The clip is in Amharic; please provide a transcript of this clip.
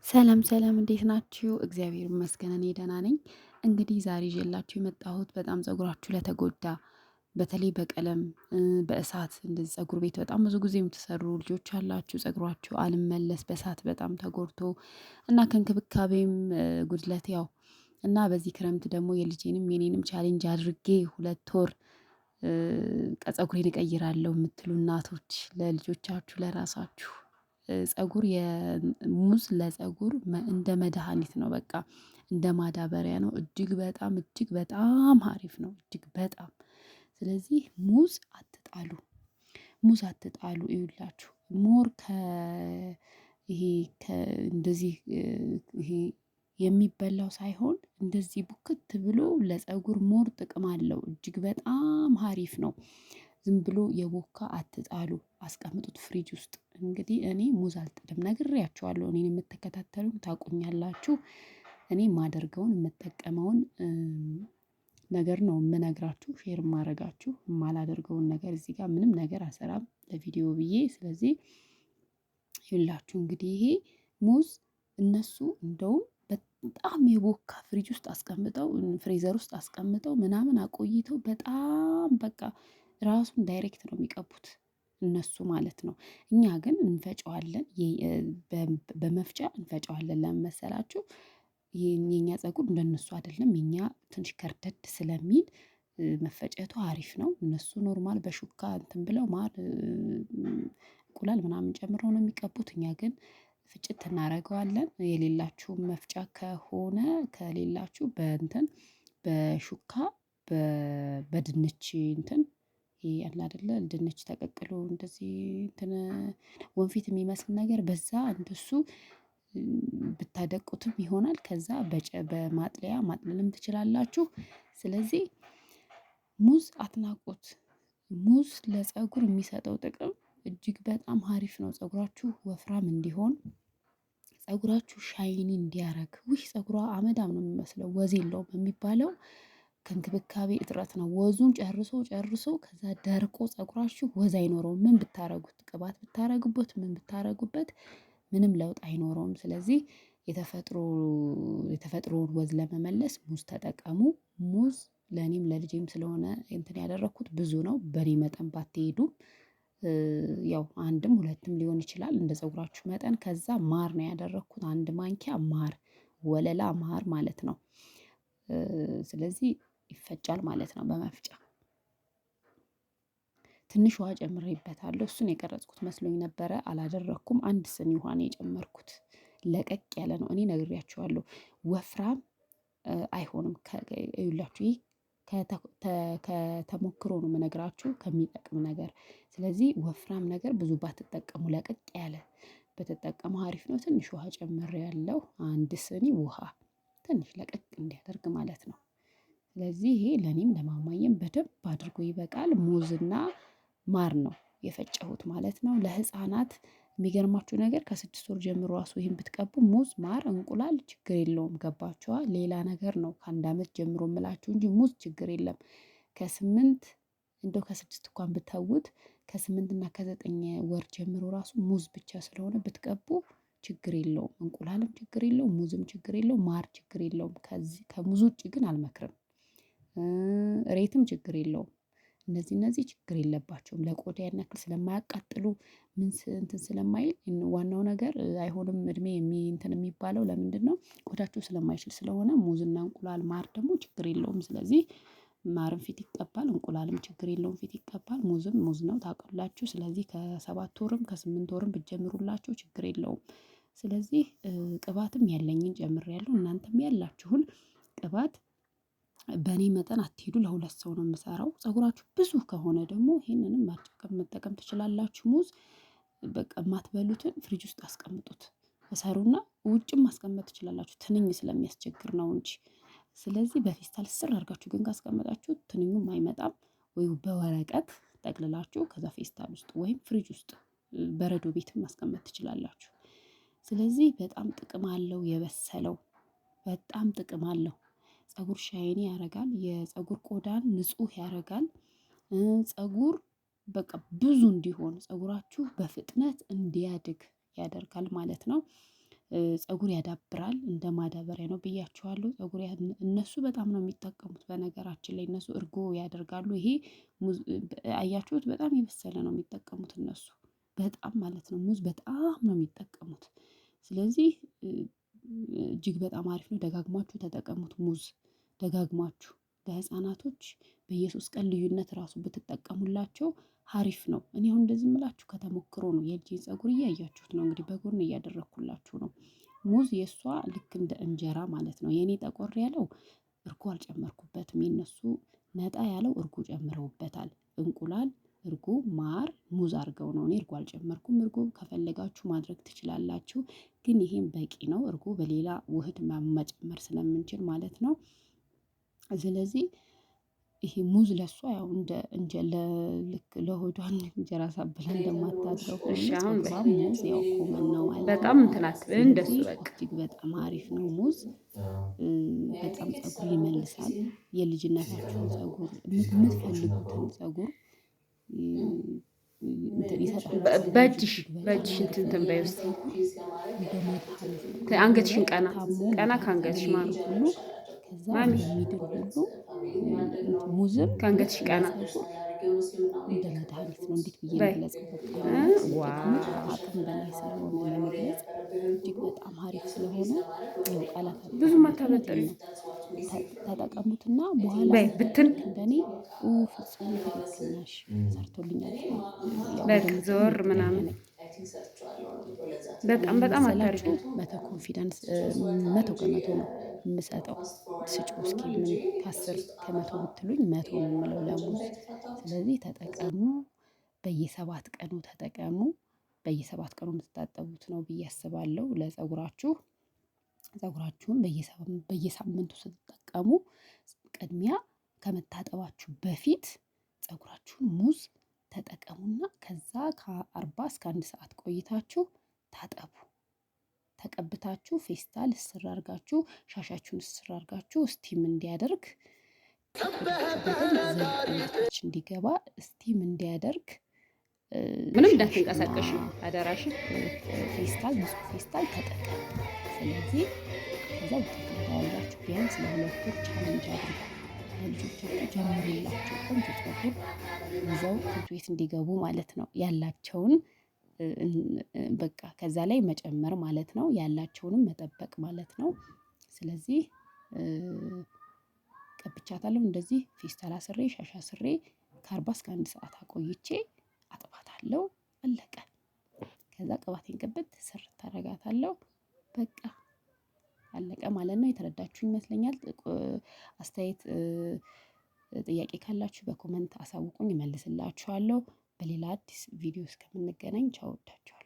ሰላም ሰላም እንዴት ናችሁ? እግዚአብሔር ይመስገን እኔ ደህና ነኝ። እንግዲህ ዛሬ ይዤላችሁ የመጣሁት በጣም ፀጉራችሁ ለተጎዳ በተለይ በቀለም በእሳት እንደዚህ ፀጉር ቤት በጣም ብዙ ጊዜ የምትሰሩ ልጆች አላችሁ። ፀጉራችሁ አልመለስ በእሳት በጣም ተጎድቶ እና ከእንክብካቤም ጉድለት ያው እና በዚህ ክረምት ደግሞ የልጄንም የኔንም ቻሌንጅ አድርጌ 2 ወር ፀጉሬን እቀይራለሁ የምትሉ እናቶች ለልጆቻችሁ ለራሳችሁ ፀጉር የሙዝ ለፀጉር እንደ መድሃኒት ነው። በቃ እንደ ማዳበሪያ ነው። እጅግ በጣም አሪፍ ነው። እጅግ በጣም ስለዚህ ሙዝ አትጣሉ። ሙዝ አትጣሉ ይኸውላችሁ ሞር ይሄ እንደዚህ ይሄ የሚበላው ሳይሆን እንደዚህ ቡክት ብሎ ለፀጉር ሞር ጥቅም አለው። እጅግ በጣም አሪፍ ነው። ዝም ብሎ የቦካ አትጣሉ አስቀምጡት ፍሪጅ ውስጥ። እንግዲህ እኔ ሙዝ አልጥልም ነግሬያችኋለሁ እኔን የምትከታተሉኝ ታውቁኛላችሁ። እኔ የማደርገውን የምጠቀመውን ነገር ነው የምነግራችሁ ሼር የማደርጋችሁ የማላደርገውን ነገር እዚህ ጋር ምንም ነገር አልሰራም ለቪዲዮ ብዬ። ስለዚህ ይኸውላችሁ እንግዲህ ይሄ ሙዝ እነሱ እንደውም በጣም የቦካ ፍሪጅ ውስጥ አስቀምጠው ፍሬዘር ውስጥ አስቀምጠው ምናምን አቆይተው በጣም በቃ ራሱን ዳይሬክት ነው የሚቀቡት እነሱ ማለት ነው። እኛ ግን እንፈጨዋለን በመፍጫ እንፈጨዋለን። ለምን መሰላችሁ? የኛ ፀጉር እንደነሱ አይደለም የኛ ትንሽ ከርደድ ስለሚል መፈጨቱ አሪፍ ነው። እነሱ ኖርማል በሹካ እንትን ብለው ማር እንቁላል ምናምን ጨምረው ነው የሚቀቡት። እኛ ግን ፍጭት እናደርገዋለን። የሌላችሁም መፍጫ ከሆነ ከሌላችሁ በእንትን በሹካ በድንች እንትን ይሄ አለ አይደለ ድንች ተቀቅሎ እንደዚህ እንትን ወንፊት የሚመስል ነገር በዛ እንደሱ ብታደቁትም ይሆናል። ከዛ በማጥለያ ማጥለልም ትችላላችሁ። ስለዚህ ሙዝ አትናቁት። ሙዝ ለፀጉር የሚሰጠው ጥቅም እጅግ በጣም አሪፍ ነው። ፀጉራችሁ ወፍራም እንዲሆን ፀጉራችሁ ሻይኒ እንዲያረግ ውይ ፀጉሯ አመዳም ነው የሚመስለው ወዝ የለውም የሚባለው ከእንክብካቤ እጥረት ነው። ወዙን ጨርሶ ከዛ ደርቆ ፀጉራችሁ ወዝ አይኖረውም። ምን ብታረጉት ቅባት ብታረጉበት ምን ብታረጉበት ምንም ለውጥ አይኖረውም። ስለዚህ የተፈጥሮውን ወዝ ለመመለስ ሙዝ ተጠቀሙ። ሙዝ ለኔም ለልጄም ስለሆነ እንትን ያደረኩት ብዙ ነው። በኔ መጠን ባትሄዱም ያው አንድም ሁለትም ሊሆን ይችላል እንደ ፀጉራችሁ መጠን። ከዛ ማር ነው ያደረኩት 1 ማንኪያ ማር ወለላ ማር ማለት ነው። ስለዚህ ይፈጫል ማለት ነው በመፍጫ። ትንሽ ውሃ ጨምሬበታለሁ እሱን የቀረጽኩት መስሎኝ ነበረ አላደረኩም። 1 ስኒ ውሃ ነው የጨመርኩት። ለቀቅ ያለ ነው እኔ ነግሬያችኋለሁ። ወፍራም አይሆንም። ይኸውላችሁ ይሄ ከተሞክሮ ነው የምነግራችሁ ከሚጠቅም ነገር። ስለዚህ ወፍራም ነገር ብዙ ባትጠቀሙ ለቀቅ ያለ ብትጠቀሙ አሪፍ ነው። ትንሽ ውሃ ጨምሬያለሁ 1 ስኒ ውሃ ትንሽ ለቀቅ እንዲያደርግ ማለት ነው። ስለዚህ ይሄ ለኔም ለማማዬም በደንብ አድርጎ ይበቃል። ሙዝና ማር ነው የፈጨሁት ማለት ነው። ለህፃናት የሚገርማችሁ ነገር ከ6 ወር ጀምሮ ራሱ ይሄን ብትቀቡ ሙዝ ማር እንቁላል ችግር የለውም። ገባችኋ? ሌላ ነገር ነው ከ1 አመት ጀምሮ የምላችሁ እንጂ ሙዝ ችግር የለም። ከ8 እንደው ከ6 እንኳን ብተውት ከ8 እና ከ9 ወር ጀምሮ ራሱ ሙዝ ብቻ ስለሆነ ብትቀቡ ችግር የለውም። እንቁላልም ችግር የለውም ሙዝም ችግር የለውም ማር ችግር የለውም። ከሙዝ ውጪ ግን አልመክርም። ሬትም ችግር የለውም። እነዚህ ችግር የለባቸውም። ለቆዳ ያን ያክል ስለማያቃጥሉ ምን እንትን ስለማይል ዋናው ነገር አይሆንም እድሜ እንትን የሚባለው ለምንድነው? ቆዳችሁ ስለማይችል ስለሆነ ሙዝና እንቁላል ማር ደግሞ ችግር የለውም። ስለዚህ ማርም ፊት ይቀባል እንቁላልም ችግር የለውም ፊት ይቀባል ሙዝም ሙዝ ነው ታውቃላችሁ። ስለዚህ ከ7 ወርም ከ8 ወርም ብትጀምሩላቸው ችግር የለውም። ስለዚህ ቅባትም ያለኝን ጨምሬያለሁ። እናንተም ያላችሁን ቅባት በእኔ መጠን አትሂዱ። ለ2 ሰው ነው የምሰራው። ፀጉራችሁ ብዙ ከሆነ ደግሞ ይሄንንም መጠቀም ትችላላችሁ። ሙዝ በቃ የማትበሉትን ፍሪጅ ውስጥ አስቀምጡት። እሰሩና ውጭም ማስቀመጥ ትችላላችሁ ትንኝ ስለሚያስቸግር ነው እንጂ። ስለዚህ በፌስታል እስር አድርጋችሁ ግን ካስቀመጣችሁት ትንኙም አይመጣም። ወይ በወረቀት ጠቅልላችሁ ከዛ ፌስታል ውስጥ ወይም ፍሪጅ ውስጥ በረዶ ቤትም ማስቀመጥ ትችላላችሁ። ስለዚህ በጣም ጥቅም አለው የበሰለው በጣም ጥቅም አለው። ፀጉር ሻይኒ ያደርጋል። የፀጉር ቆዳን ንጹህ ያደርጋል። ፀጉር በቃ ብዙ እንዲሆን ፀጉራችሁ በፍጥነት እንዲያድግ ያደርጋል ማለት ነው። ፀጉር ያዳብራል፣ እንደ ማዳበሪያ ነው ብያችኋለሁ። ፀጉር እነሱ በጣም ነው የሚጠቀሙት። በነገራችን ላይ እነሱ እርጎ ያደርጋሉ። ይሄ አያችሁት? በጣም የበሰለ ነው የሚጠቀሙት እነሱ በጣም ማለት ነው። ሙዝ በጣም ነው የሚጠቀሙት። ስለዚህ እጅግ በጣም አሪፍ ነው። ደጋግማችሁ ተጠቀሙት። ሙዝ ደጋግማችሁ ለህፃናቶች በየሶስት ቀን ልዩነት ራሱ ብትጠቀሙላቸው ሀሪፍ ነው። እኔ አሁን እንደዚህ የምላችሁ ከተሞክሮ ነው። የልጄን ፀጉር እያያችሁት ነው እንግዲህ በጎን እያደረኩላችሁ ነው። ሙዝ የእሷ ልክ እንደ እንጀራ ማለት ነው። የእኔ ጠቆር ያለው እርጎ አልጨመርኩበትም። የነሱ ነጣ ያለው እርጎ ጨምረውበታል። እንቁላል፣ እርጎ፣ ማር፣ ሙዝ አድርገው ነው። እኔ እርጎ አልጨመርኩም። እርጎ ከፈለጋችሁ ማድረግ ትችላላችሁ፣ ግን ይሄም በቂ ነው። እርጎ በሌላ ውህድ መጨመር ስለምንችል ማለት ነው። ስለዚህ ይሄ ሙዝ ለሷ ያው እንደ ልክ ለሆዷን እንጀራ ሳብላ እንደማታድረው ሁሉ ሙዝ ያው ኮመን ነው ማለት ነው። በጣም እንትናት እንደሱ በቃ እጅግ በጣም አሪፍ ነው ሙዝ። በጣም ፀጉር ይመልሳል። የልጅነታችሁን ፀጉር የምትፈልጉትን ፀጉር እንትን ይሰጣል። በእጅሽ እንትን በይ ውስጥ አንገትሽን ቀና ቀና ከአንገትሽ ማሩ ሁሉ ከዛ እንደሚድን ሁሉ ሙዝም ከአንገትሽ ቀና እንደ መድኃኒት ነው። እንዴት ብዬ መግለጸው? በቃ አቅም በላይ ስለሆነ ለመግለጽ እጅግ በጣም አሪፍ ስለሆነ ያው ቃላት ብዙም አታበጥሪው። ተጠቀሙትና በኋላ ብትን እንደኔ ፍጹም ትክክል ነሽ ሰርቶልኛል። በቃ ዘወር ምናምን በጣም በጣም አታርጊ። መቶ ኮንፊደንስ 100 ከመቶ ነው የምሰጠው። ስጪው እስኪ ምን ከ10 ከመቶ ብትሉኝ 100 ነው የምለው ለሙዝ። ስለዚህ ተጠቀሙ። በየ7 ቀኑ ተጠቀሙ። በየ7 ቀኑ የምትታጠቡት ነው ብዬ አስባለሁ። ለፀጉራችሁ ፀጉራችሁን በየሳምንቱ ስትጠቀሙ ቅድሚያ ከመታጠባችሁ በፊት ፀጉራችሁን ሙዝ ተጠቀሙና ከዛ ከ40 እስከ 1 ሰዓት ቆይታችሁ ታጠቡ። ተቀብታችሁ ፌስታል እስር አድርጋችሁ ሻሻችሁን እስር አድርጋችሁ ስቲም እንዲያደርግ ዘልቆች እንዲገባ ስቲም እንዲያደርግ ምንም እንዳትንቀሳቀሽ አደራሽን። ፌስታል ንጹህ ፌስታል ተጠቀሙ። ስለዚህ ከዛ ውጤት ታያላችሁ። ቢያንስ ለ2 ወር ቻሌንጅ አድርጉ። ልጆቻችሁ ጀምሩላቸው። ቆንጆ ፀጉር ይዘው ትምህርት ቤት እንዲገቡ ማለት ነው። ያላቸውን በቃ ከዛ ላይ መጨመር ማለት ነው። ያላቸውንም መጠበቅ ማለት ነው። ስለዚህ ቀብቻታለሁ። እንደዚህ ፌስታል አስሬ ሻሻ አስሬ ከ40 እስከ 1 ሰዓት አቆይቼ አጥባታለሁ። አለቀ። ከዛ ቅባቴን ቅብት ስር ታረጋታለሁ። በቃ አለቀ ማለት ነው። የተረዳችሁ ይመስለኛል። አስተያየት ጥያቄ ካላችሁ በኮመንት አሳውቁኝ፣ እመልስላችኋለሁ። በሌላ አዲስ ቪዲዮ እስከምንገናኝ ቻው፣ እወዳችኋለሁ።